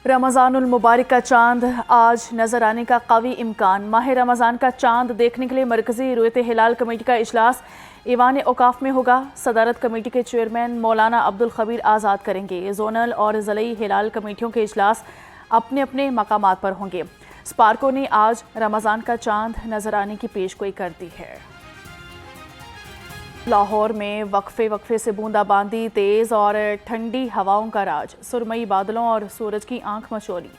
रमज़ानुल मुबारक का चांद आज नज़र आने का कवी इम्कान। माह रमज़ान का चांद देखने के लिए मरकज़ी रुयत हिलाल कमेटी का इजलास ईवान औकाफ में होगा। सदारत कमेटी के चेयरमैन मौलाना अब्दुल खबीर आज़ाद करेंगे। जोनल और ज़िलाई हिलाल कमेटियों के इजलास अपने अपने मकामात पर होंगे। स्पार्को ने आज रमज़ान का चांद नज़र आने की पेशगोई कर दी है। लाहौर में वक्फे से बूंदाबांदी, तेज़ और ठंडी हवाओं का राज। सुरमई बादलों और सूरज की आंख मचोली।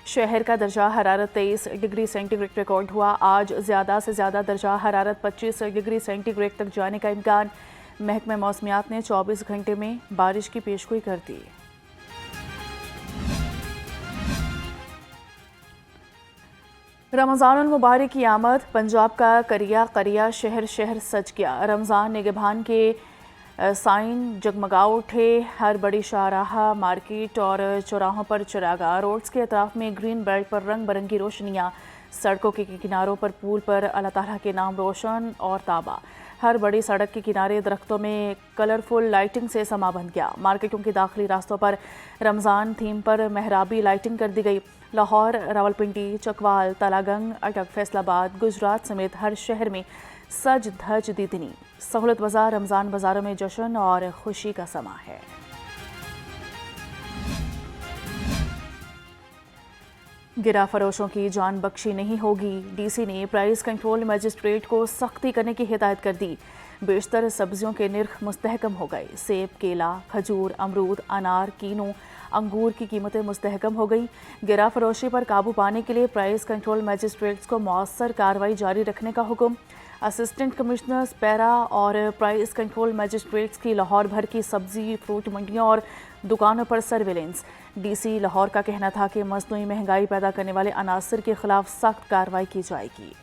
शहर का दर्जा हरारत 23 डिग्री सेंटीग्रेड रिकॉर्ड हुआ। आज ज़्यादा से ज़्यादा दर्जा हरारत 25 डिग्री सेंटीग्रेड तक जाने का इम्कान। महकमे मौसमियात ने 24 घंटे में बारिश की पेशगोई कर दी। रमज़ानुल मुबारक की आमद। पंजाब का करिया शहर सज गया। रमज़ान निगहबान के साइन जगमगा उठे। हर बड़ी शाहराह, मार्केट और चौराहों पर चिरागा। रोड्स के अतराफ में ग्रीन बेल्ट पर रंग बिरंगी रोशनियाँ। सड़कों के किनारों पर पुल पर अल्लाह ताला के नाम रोशन और ताबा। हर बड़ी सड़क के किनारे दरख्तों में कलरफुल लाइटिंग से समा बन गया। मार्केटों के दाखिली रास्तों पर रमज़ान थीम पर मेहराबी लाइटिंग कर दी गई। लाहौर, रावलपिंडी, चकवाल, तलागंग, अटक, फैसलाबाद, गुजरात समेत हर शहर में सज धज दीदनी। सहूलत बाजार रमज़ान बाजारों में जश्न और खुशी का समा है। गिरा फरोशों की जान बख्शी नहीं होगी। डीसी ने प्राइस कंट्रोल मजिस्ट्रेट को सख्ती करने की हिदायत कर दी। बेशतर सब्जियों के निर्ख मुस्तहकम हो गए। सेब, केला, खजूर, अमरूद, अनार, कीनू, अंगूर की कीमतें मुस्तहकम हो गई। गिरा फरोशी पर काबू पाने के लिए प्राइस कंट्रोल मजिस्ट्रेट्स को मौसर कार्रवाई जारी रखने का हुक्म। असिस्टेंट कमिश्नर्स पैरा और प्राइस कंट्रोल मजिस्ट्रेट्स की लाहौर भर की सब्जी फ्रूट मंडियों और दुकानों पर सर्विलेंस। डीसी लाहौर का कहना था कि मसनूई महंगाई पैदा करने वाले अनासर के खिलाफ सख्त कार्रवाई की जाएगी।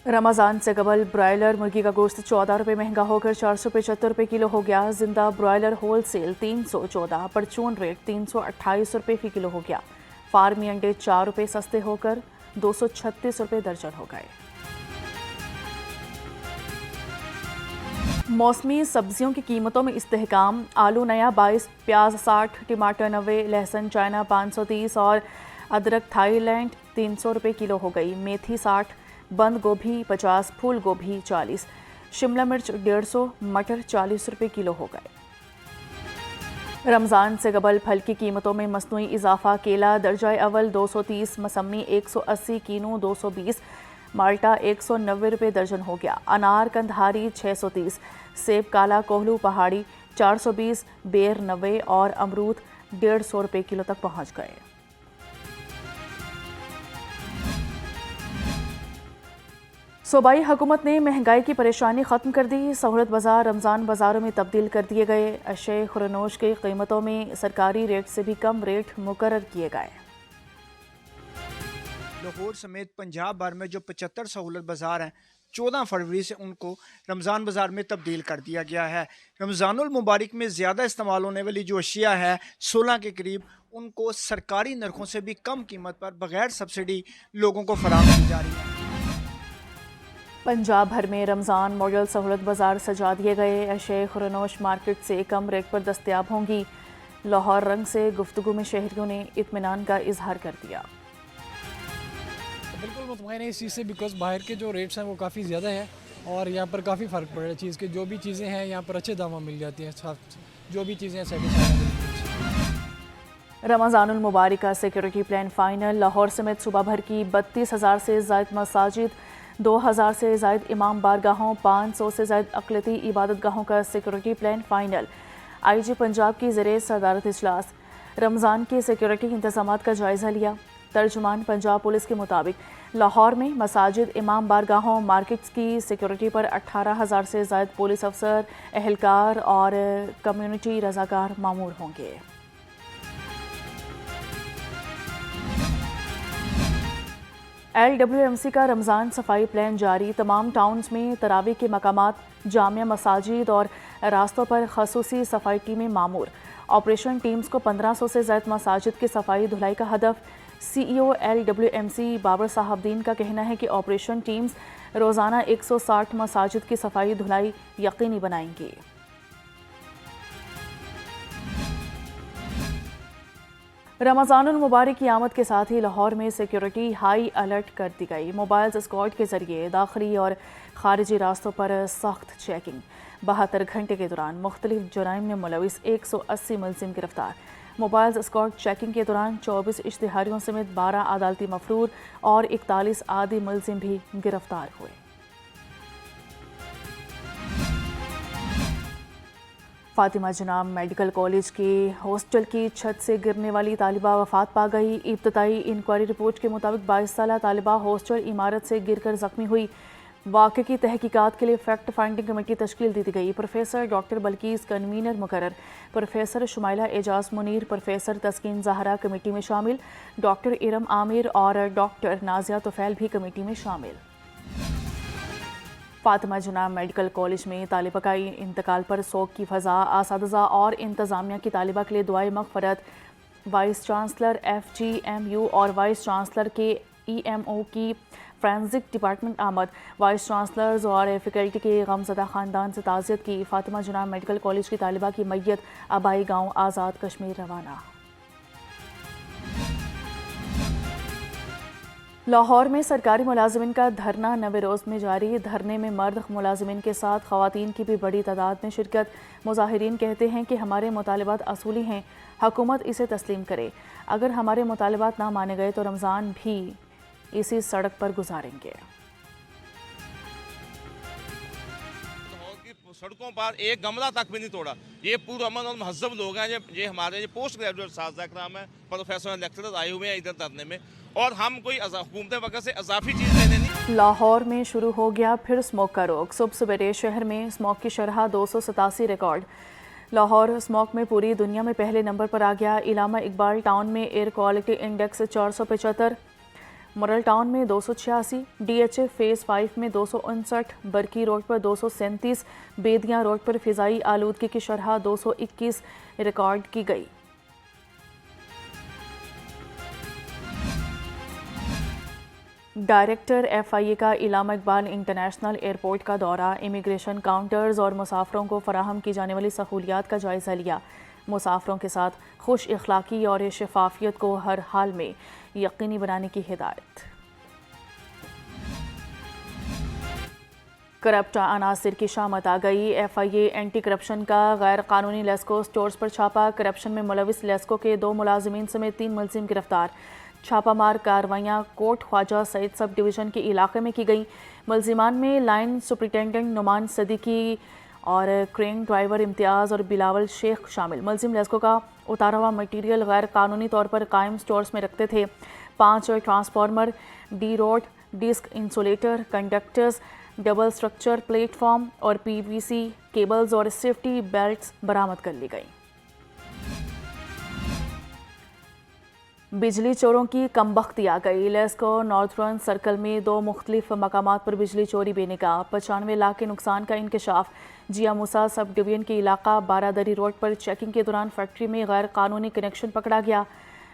रमज़ान से कबल ब्रॉयलर मुर्गी का गोश्त 14 रुपये महंगा होकर 475 रुपये किलो हो गया। जिंदा ब्रॉयलर होलसेल 314, परचून रेट 328 रुपये फी किलो हो गया। फार्मी अंडे 4 रुपये सस्ते होकर 236 रुपये दर्जन हो गए। मौसमी सब्जियों की कीमतों में इस्तेहकाम। आलू नया 22, प्याज 60, टमाटर 90, लहसुन चाइना 530 और अदरक थाईलैंड 300 रुपये किलो हो गई। मेथी 60, बंद गोभी 50, फूल गोभी 40, शिमला मिर्च 150, मटर 40 रुपये किलो हो गए। रमज़ान से कबल फल की कीमतों में मसनूई इजाफा। केला दर्जा अव्वल 230, मसम्मी 180, कीनू 220, माल्टा 190 रुपये दर्जन हो गया। अनार कंधारी 630, सेब काला कोहलू पहाड़ी 420, बेर 90 और अमरूद 150 रुपये किलो तक पहुंच गए। सूबाई हुकूमत ने महंगाई की परेशानी ख़त्म कर दी। सहूलत बाजार रमज़ान बाजारों में तब्दील कर दिए गए। अशय खुरनोश की कीमतों में सरकारी रेट से भी कम रेट मुकर्रर किए गए। लाहौर समेत पंजाब भर में जो 75 सहूलत बाजार हैं 14 फरवरी से उनको रमज़ान बाज़ार में तब्दील कर दिया गया है। रमज़ानुल मुबारक में ज़्यादा इस्तेमाल होने वाली जो अशिया है 16 के करीब, उनको सरकारी नरखों से भी कम कीमत पर बगैर सब्सिडी लोगों को फराहम की जा रही है। पंजाब भर में रमज़ान मॉडल सहूलत बाजार सजा दिए गए। अशय खुरनोश मार्केट से कम रेट पर दस्तयाब होंगी। लाहौर रंग से गुफ्तगू में शहरियों ने इत्मीनान का इजहार कर दिया। बिल्कुल मुतमईन है इस चीज़ से, बिकॉज बाहर के जो रेट्स हैं वो काफ़ी ज़्यादा है और यहाँ पर काफ़ी फ़र्क पड़ रहा है चीज़ के। जो भी चीज़ें हैं यहाँ पर अच्छे दामों मिल जाती हैं। जो भी चीज़ें रमज़ानुल मुबारक का सिक्योरिटी प्लान फाइनल। लाहौर समेत सूबा भर की 32,000 से ज़ायद मसाजिद, 2,000 से ज़ायद इमाम बारगाहों, 500 से ज़ायद अक़लियती इबादत गाहों का security plan final. IG Punjab की ज़रिए सदारत इजलास। रमज़ान के सिक्योरिटी इंतज़ामात का जायज़ा लिया। तर्जुमान पंजाब पुलिस के मुताबिक लाहौर में मसाजिद, इमाम बारगाहों, मार्केट्स की सिक्योरिटी पर 18,000 से ज़ायद पुलिस अफसर, एहलकार और कम्युनिटी रजाकार मामूर होंगे। LWMC का रमज़ान सफाई प्लान जारी। तमाम टाउन्स में तरावी के मकामात, जामिया मसाजिद और रास्तों पर खसूसी सफाई टीमें मामूर। ऑपरेशन टीम्स को 1500 से ज़ायद मसाजिद की सफाई धुलाई का हदफ। CEO LWMC बाबर साहबदीन का कहना है कि ऑपरेशन टीम्स रोज़ाना 160 मसाजिद की सफाई धुलाई यकीनी बनाएंगी। रमज़ानुल मुबारक की आमद के साथ ही लाहौर में सिक्योरिटी हाई अलर्ट कर दी गई। मोबाइल स्क्वाड के जरिए दाखिली और खारिजी रास्तों पर सख्त चेकिंग। 72 घंटे के दौरान मुख्तलिफ जुराइम में मुलविस 180 मुलजिम गिरफ्तार। मोबाइल स्क्वाड चेकिंग के दौरान 24 इश्तिहारियों समेत 12 अदालती मफरूर और 41 आदी मुलजिम भी गिरफ्तार हुए। फातिमा जनाब मेडिकल कॉलेज के हॉस्टल की छत से गिरने वाली तालिबा वफात पा गई। इब्तदाई इंक्वायरी रिपोर्ट के मुताबिक 22 साला तालिबा हॉस्टल इमारत से गिरकर जख्मी हुई। वाक़े की तहकीकात के लिए फैक्ट फाइंडिंग कमेटी तश्कील दी गई। प्रोफेसर डॉक्टर बल्कीस कन्वीनर मुकर्रर, प्रोफेसर शुमाइला एजाज मुनीर, प्रोफेसर तस्कीन ज़हरा कमेटी में शामिल, डॉक्टर इरम आमिर और डॉक्टर नाजिया तुफैल भी कमेटी में शामिल। फातिमा जनाब मेडिकल कॉलेज में तालिबा का इंतकाल पर सोग की फ़ज़ा। असातिज़ा और इंतज़ामिया की तालिबा के लिए दुआए मग़फ़रत। वाइस चांसलर FGMU और वाइस चांसलर के EMO की फ्रेंसिक डिपार्टमेंट आमद। वाइस चांसलर्स और फैकल्टी के गमज़दा ख़ानदान से ताज़ियत की। फातिमा जनाब मेडिकल कॉलेज की तालिबा की मैयत आबाई गाँव आज़ाद कश्मीर रवाना। लाहौर में सरकारी मुलाजिमिन का धरना 90 रोज़ में जारी। धरने में मर्द मुलाजिमिन के साथ ख़वातीन की भी बड़ी तादाद में शिरकत। मुजाहिरीन कहते हैं कि हमारे मुतालिबात असूली हैं, हुकूमत इसे तस्लीम करे। अगर हमारे मुतालिबात ना माने गए तो रमज़ान भी इसी सड़क पर गुजारेंगे। सड़कों पर एक गमला तक भी नहीं तोड़ा। ये पूरा अमन और महजब लोग हैं। ये हमारे पोस्ट ग्रेजुएट साथी कराम है, प्रोफेसर लेक्चरर आए हुए हैं इधर धरने में, और हम कोई हुकूमत वक्त से इजाफी चीज़ लेने नहीं। लाहौर में शुरू हो गया फिर स्मोक का रोक। सुबह सवेरे शहर में स्मोक की शरह 287 रिकॉर्ड। लाहौर स्मोक में पूरी दुनिया में पहले नंबर पर आ गया। इलामा इकबाल टाउन में air quality index 475, model town में 286, DHA फेज़ 5 में 259, बरकी रोड पर 237, बेदियाँ रोड पर फ़िज़ाई आलूदगी की शरह 221 रिकॉर्ड की गई। डायरेक्टर FIA का इलामा इकबाल इंटरनेशनल एयरपोर्ट का दौरा। इमिग्रेशन काउंटर्स और मुसाफरों को फराहम की जाने वाली सहूलियात का जायज़ा लिया। मुसाफरों के साथ खुश इखलाकी और शफाफियत को हर हाल में यकीनी बनाने की हिदायत। करप्ट अनासिर की शामत आ गई। FIA एंटी करप्शन का गैर कानूनी लेस्को स्टोर्स पर छापा। करप्शन में मुलविस लेस्को के 2 मुलाजिमीन समेत 3 मुलजिम गिरफ्तार। छापामार कार्रवाइयाँ coat Khwaja Saeed sub division के इलाके में की गई। मुलजिमान में लाइन सुपरिटेंडेंट नुमान सदीकी और क्रेन ड्राइवर इम्तियाज़ और बिलावल शेख शामिल। मुलजिम लेस्को का उतारा हुआ मटीरियल गैर कानूनी तौर पर कायम स्टोर्स में रखते थे। 5 transformer, D rod, disc insulator, conductors, double structure platform और PVC केबल्स और सेफ्टी बेल्ट्स बरामद कर ली गई। बिजली चोरों की कमबख्ती आ गई। लेस्को नॉर्थर्न सर्कल में 2 मुख्तलिफ मकामात पर बिजली चोरी बेनिकाब। 95 लाख के नुकसान का इंकशाफ। जिया मूसा सब डिवीजन के इलाका बारादरी रोड पर चेकिंग के दौरान फैक्ट्री में गैर कानूनी कनेक्शन पकड़ा गया।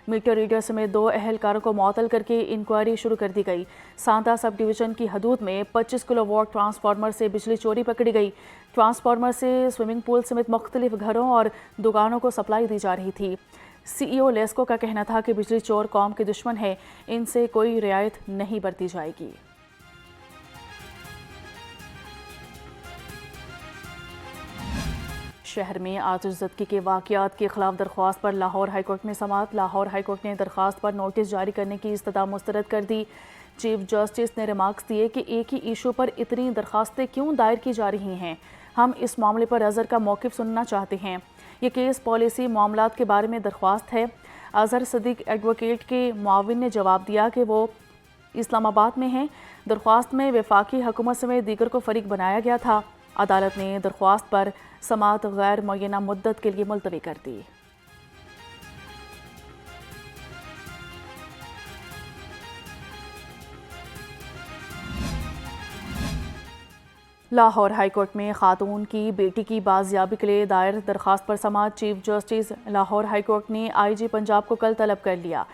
मीटर रीडर समेत 2 अहलकारों को मुअत्तल करके इंक्वायरी शुरू कर दी गई। सांता सब डिवीजन की हदूद में 25 किलोवाट ट्रांसफार्मर से बिजली चोरी पकड़ी गई। ट्रांसफार्मर से स्विमिंग पूल समेत मुख्तलिफ घरों और दुकानों को सप्लाई दी जा रही थी। CEO लेस्को का कहना था कि बिजली चोर कौम के दुश्मन है, इनसे कोई रियायत नहीं बरती जाएगी। शहर में आतिशज़दगी के वाक़यात के खिलाफ दरख्वास्त पर लाहौर हाईकोर्ट में समाअत। लाहौर हाईकोर्ट ने दरख्वास्त पर नोटिस जारी करने की इस्तदा मुस्तरद कर दी। चीफ जस्टिस ने रिमार्क्स दिए कि एक ही इशू पर इतनी दरख्वास्तें क्यों दायर की जा रही हैं। हम इस मामले पर अज़हर का मौक़िफ़ सुनना चाहते हैं। ये केस पॉलिसी मामलात के बारे में दरख्वास्त है। अज़हर सदीक एडवोकेट के मुआविन ने जवाब दिया कि वो इस्लामाबाद में हैं। दरख्वास्त में वफाकी हुकूमत समेत दीगर को फरीक बनाया गया था। अदालत ने दरख्वास्त पर समाअत गैर मुअय्यना मुद्दत के लिए मुलतवी कर दी। लाहौर हाईकोर्ट में खातून की बेटी की बाजियाबी के लिए दायर दरख्वास्त पर समाअत। चीफ जस्टिस लाहौर हाईकोर्ट ने IG पंजाब को कल तलब कर लिया।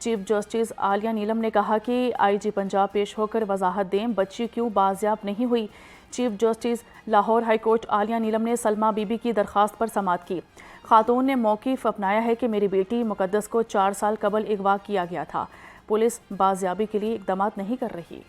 चीफ जस्टिस आलिया नीलम ने कहा कि आईजी पंजाब पेश होकर वजाहत दें बच्ची क्यों बाजियाब नहीं हुई। Chief justice Lahore high court Aalia Neelum ने सलमा बीबी की दरख्वास्त पर समाअत की। खातून ने मौक़िफ़ अपनाया है कि मेरी बेटी मुक़द्दस को 4 साल कबल अगवा किया गया था। पुलिस बाजियाबी के लिए इक़दाम नहीं कर रही।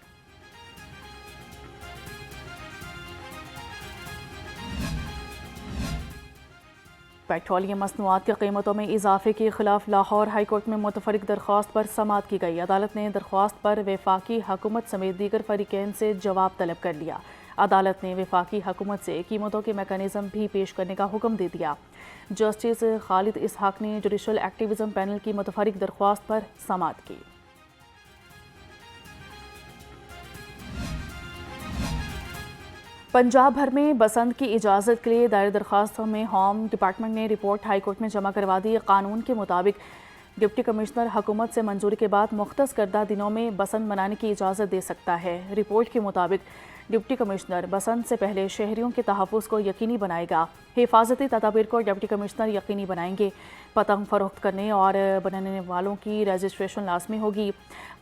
पेट्रोलियम मसनूआत की कीमतों में इजाफे के खिलाफ लाहौर हाई कोर्ट में मुतफरिक दरख्वास्त पर समाअत की गई। अदालत ने दरख्वास्त पर वफाकी हुकूमत समेत दीगर फरीकैन से जवाब तलब कर लिया। अदालत ने वफाकी हुकूमत से कीमतों के मैकेनिज़्म भी पेश करने का हुक्म दे दिया। जस्टिस खालिद इसहाक ने जुडिशल एक्टिविज़म पैनल की मुतफरिक दरख्वास्त पर समाअत की। पंजाब भर में बसंत की इजाज़त के लिए दायर दरख्वास्तों में होम डिपार्टमेंट ने रिपोर्ट हाई कोर्ट में जमा करवा दी। कानून के मुताबिक डिप्टी कमिश्नर हुकूमत से मंजूरी के बाद मुख्तस करदा दिनों में बसंत मनाने की इजाज़त दे सकता है। रिपोर्ट के मुताबिक डिप्टी कमिश्नर बसंत से पहले शहरियों के तहफ़्फ़ुज़ को यकीनी बनाएगा। हिफाजती तदाबीर को डिप्टी कमिश्नर यकीनी बनाएंगे। पतंग फरोख्त करने और बनाने वालों की रजिस्ट्रेशन लाजमी होगी।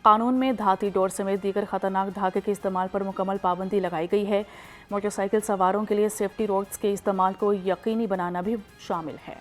कानून में धाती डोर समेत दीगर ख़तरनाक धागे के इस्तेमाल पर मुकम्मल पाबंदी लगाई गई है। मोटरसाइकिल सवारों के लिए सेफ्टी रोड्स के इस्तेमाल को यकीनी बनाना भी शामिल है।